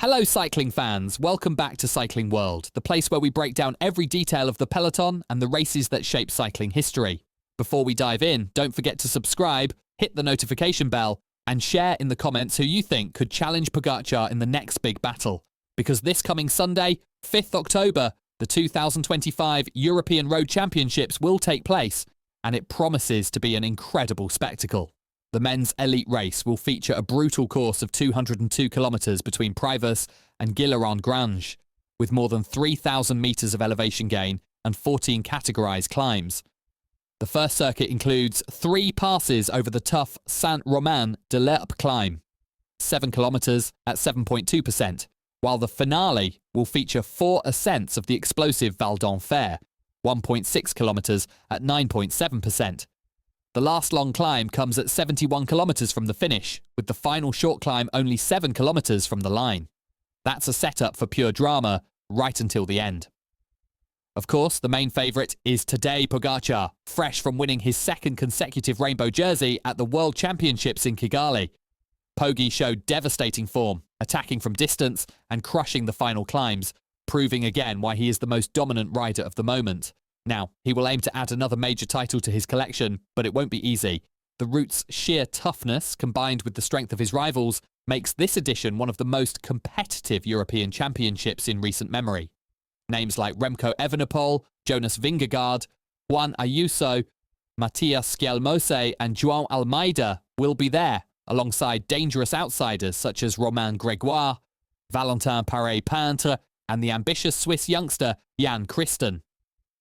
Hello cycling fans, welcome back to Cycling World, the place where we break down every detail of the peloton and the races that shape cycling history. Before we dive in, don't forget to subscribe, hit the notification bell, and share in the comments who you think could challenge Pogacar in the next big battle. Because this coming Sunday, 5th October, the 2025 European Road Championships will take place, and it promises to be an incredible spectacle. The men's elite race will feature a brutal course of 202 kilometres between Privas and Guilherand-Granges, with more than 3,000 metres of elevation gain and 14 categorised climbs. The first circuit includes 3 passes over the tough Saint Romain de Lerps climb, 7 kilometres at 7.2%, while the finale will feature 4 ascents of the explosive Val d'Enfer, 1.6 kilometres at 9.7%. The last long climb comes at 71 kilometres from the finish, with the final short climb only 7 kilometres from the line. That's a setup for pure drama right until the end. Of course, the main favourite is Tadej Pogacar, fresh from winning his second consecutive rainbow jersey at the World Championships in Kigali. Pogi showed devastating form, attacking from distance and crushing the final climbs, proving again why he is the most dominant rider of the moment. Now, he will aim to add another major title to his collection, but it won't be easy. The route's sheer toughness, combined with the strength of his rivals, makes this edition one of the most competitive European championships in recent memory. Names like Remco Evenepoel, Jonas Vingegaard, Juan Ayuso, Pedersen and Skjelmose and João Almeida will be there, alongside dangerous outsiders such as Romain Grégoire, Valentin Paré-Peintre and the ambitious Swiss youngster Jan Christen.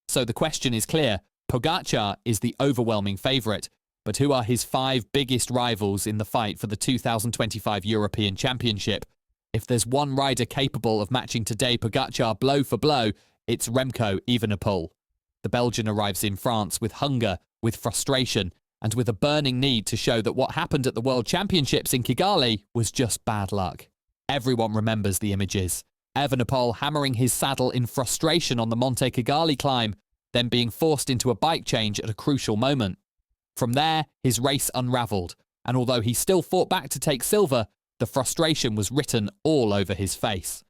So the question is clear, Pogacar is the overwhelming favourite, but who are his 5 biggest rivals in the fight for the 2025 European Championship? If there's one rider capable of matching Tadej Pogacar blow for blow, it's Remco Evenepoel. The Belgian arrives in France with hunger, with frustration, and with a burning need to show that what happened at the World Championships in Kigali was just bad luck. Everyone remembers the images. Evenepoel hammering his saddle in frustration on the Monte Kigali climb, then being forced into a bike change at a crucial moment. From there, his race unravelled, and although he still fought back to take silver, the frustration was written all over his face.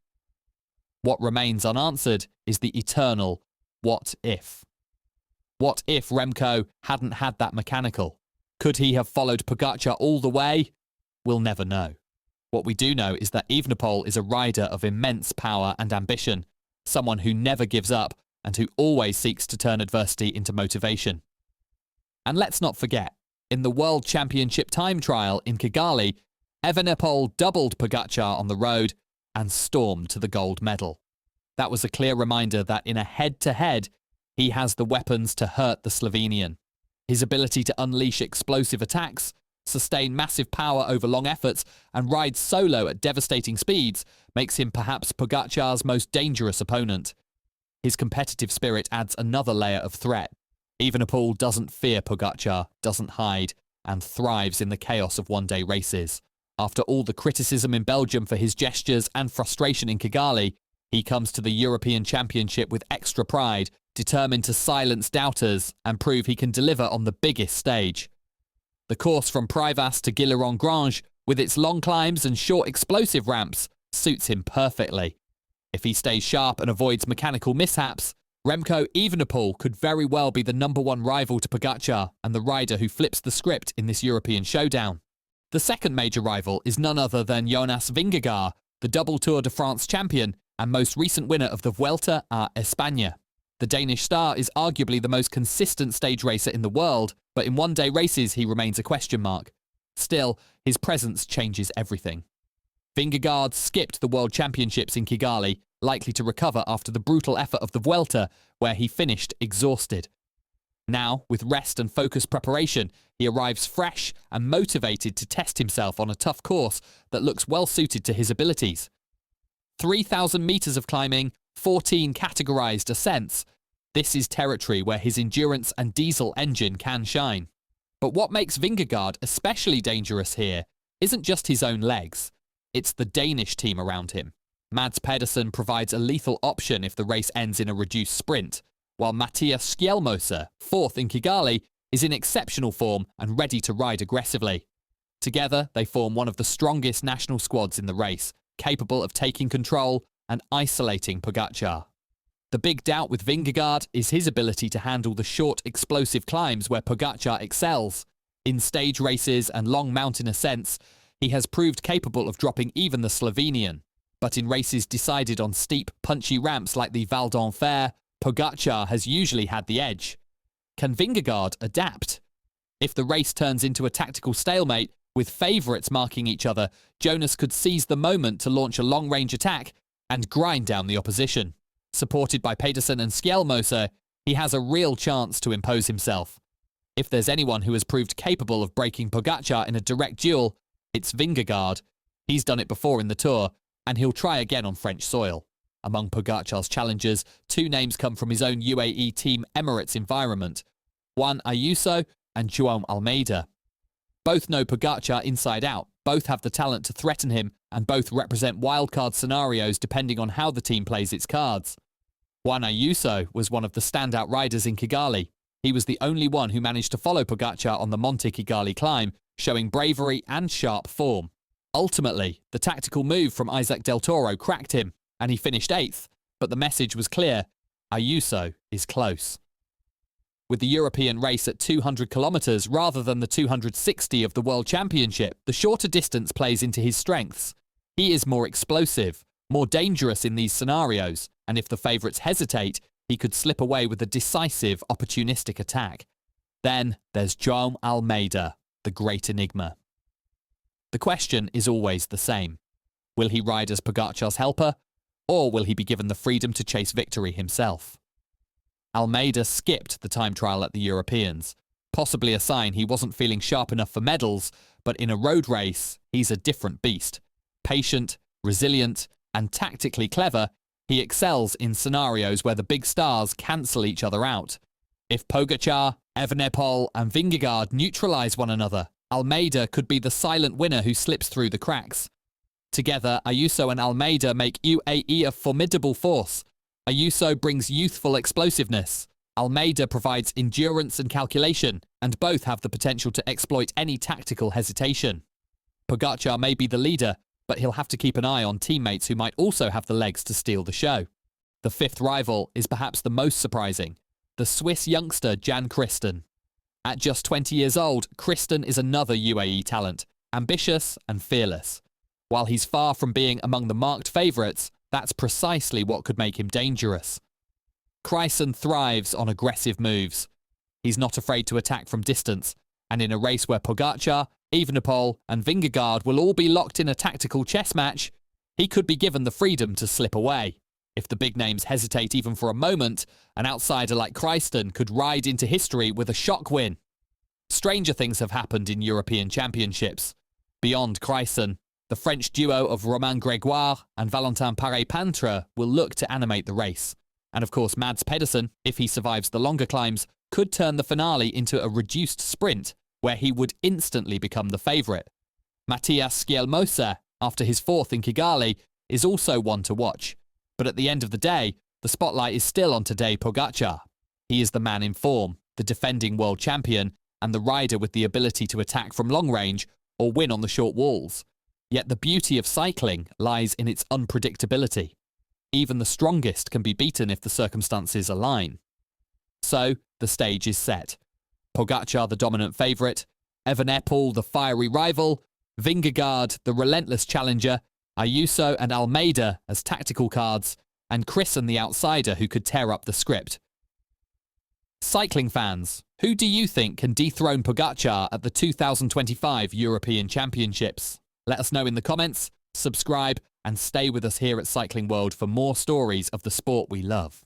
What remains unanswered is the eternal what if. What if Remco hadn't had that mechanical? Could he have followed Pogacar all the way? We'll never know. What we do know is that Evenepoel is a rider of immense power and ambition, someone who never gives up and who always seeks to turn adversity into motivation. And let's not forget, in the World Championship time trial in Kigali, Evenepoel doubled Pogacar on the road and stormed to the gold medal. That was a clear reminder that in a head-to-head, he has the weapons to hurt the Slovenian. His ability to unleash explosive attacks, sustain massive power over long efforts, and ride solo at devastating speeds makes him perhaps Pogacar's most dangerous opponent. His competitive spirit adds another layer of threat. Evenepoel doesn't fear Pogacar, doesn't hide, and thrives in the chaos of one-day races. After all the criticism in Belgium for his gestures and frustration in Kigali, he comes to the European Championship with extra pride, determined to silence doubters and prove he can deliver on the biggest stage. The course from Privas to Guilherand-Granges, with its long climbs and short explosive ramps, suits him perfectly. If he stays sharp and avoids mechanical mishaps, Remco Evenepoel could very well be the #1 rival to Pogacar and the rider who flips the script in this European showdown. The second major rival is none other than Jonas Vingegaard, the double Tour de France champion and most recent winner of the Vuelta a España. The Danish star is arguably the most consistent stage racer in the world, but in one-day races he remains a question mark. Still, his presence changes everything. Vingegaard skipped the World Championships in Kigali, likely to recover after the brutal effort of the Vuelta, where he finished exhausted. Now, with rest and focused preparation, he arrives fresh and motivated to test himself on a tough course that looks well suited to his abilities. 3,000 metres of climbing, 14 categorised ascents. This is territory where his endurance and diesel engine can shine. But what makes Vingegaard especially dangerous here isn't just his own legs. It's the Danish team around him. Mads Pedersen provides a lethal option if the race ends in a reduced sprint, while Pedersen and Skjelmose, fourth in Kigali, is in exceptional form and ready to ride aggressively. Together, they form one of the strongest national squads in the race, capable of taking control and isolating Pogacar. The big doubt with Vingegaard is his ability to handle the short, explosive climbs where Pogacar excels. In stage races and long mountain ascents, he has proved capable of dropping even the Slovenian. But in races decided on steep, punchy ramps like the Val d'Enfer, Pogacar has usually had the edge. Can Vingegaard adapt? If the race turns into a tactical stalemate, with favourites marking each other, Jonas could seize the moment to launch a long-range attack and grind down the opposition. Supported by Pedersen and Skjelmose, he has a real chance to impose himself. If there's anyone who has proved capable of breaking Pogacar in a direct duel, it's Vingegaard. He's done it before in the Tour, and he'll try again on French soil. Among Pogacar's challengers, two names come from his own UAE Team Emirates environment, Juan Ayuso and João Almeida. Both know Pogacar inside out, both have the talent to threaten him, and both represent wildcard scenarios depending on how the team plays its cards. Juan Ayuso was one of the standout riders in Kigali. He was the only one who managed to follow Pogacar on the Monte Kigali climb, showing bravery and sharp form. Ultimately, the tactical move from Isaac Del Toro cracked him, and he finished 8th, but the message was clear: Ayuso is close. With the European race at 200 kilometres rather than the 260 of the World Championship, the shorter distance plays into his strengths. He is more explosive, more dangerous in these scenarios, and if the favourites hesitate, he could slip away with a decisive, opportunistic attack. Then there's João Almeida, the great enigma. The question is always the same. Will he ride as Pogacar's helper, or will he be given the freedom to chase victory himself? Almeida skipped the time trial at the Europeans, possibly a sign he wasn't feeling sharp enough for medals, but in a road race, he's a different beast. Patient, resilient, and tactically clever, he excels in scenarios where the big stars cancel each other out. If Pogacar, Evenepoel, and Vingegaard neutralise one another, Almeida could be the silent winner who slips through the cracks. Together, Ayuso and Almeida make UAE a formidable force. Ayuso brings youthful explosiveness. Almeida provides endurance and calculation, and both have the potential to exploit any tactical hesitation. Pogacar may be the leader, but he'll have to keep an eye on teammates who might also have the legs to steal the show. The fifth rival is perhaps the most surprising, the Swiss youngster Jan Christen. At just 20 years old, Christen is another UAE talent, ambitious and fearless. While he's far from being among the marked favourites, that's precisely what could make him dangerous. Christen thrives on aggressive moves. He's not afraid to attack from distance, and in a race where Pogacar, Evenepoel and Vingegaard will all be locked in a tactical chess match, he could be given the freedom to slip away. If the big names hesitate even for a moment, an outsider like Christen could ride into history with a shock win. Stranger things have happened in European championships. Beyond Christen, the French duo of Romain Grégoire and Valentin Paré-Pantre will look to animate the race. And of course, Mads Pedersen, if he survives the longer climbs, could turn the finale into a reduced sprint, where he would instantly become the favourite. Matthias Skjelmose, after his 4th in Kigali, is also one to watch. But at the end of the day, the spotlight is still on Tadej Pogacar. He is the man in form, the defending world champion, and the rider with the ability to attack from long range or win on the short walls. Yet the beauty of cycling lies in its unpredictability. Even the strongest can be beaten if the circumstances align. So, the stage is set. Pogacar the dominant favourite, Evenepoel the fiery rival, Vingegaard the relentless challenger, Ayuso and Almeida as tactical cards, and Christen the outsider who could tear up the script. Cycling fans, who do you think can dethrone Pogacar at the 2025 European Championships? Let us know in the comments, subscribe, and stay with us here at Cycling World for more stories of the sport we love.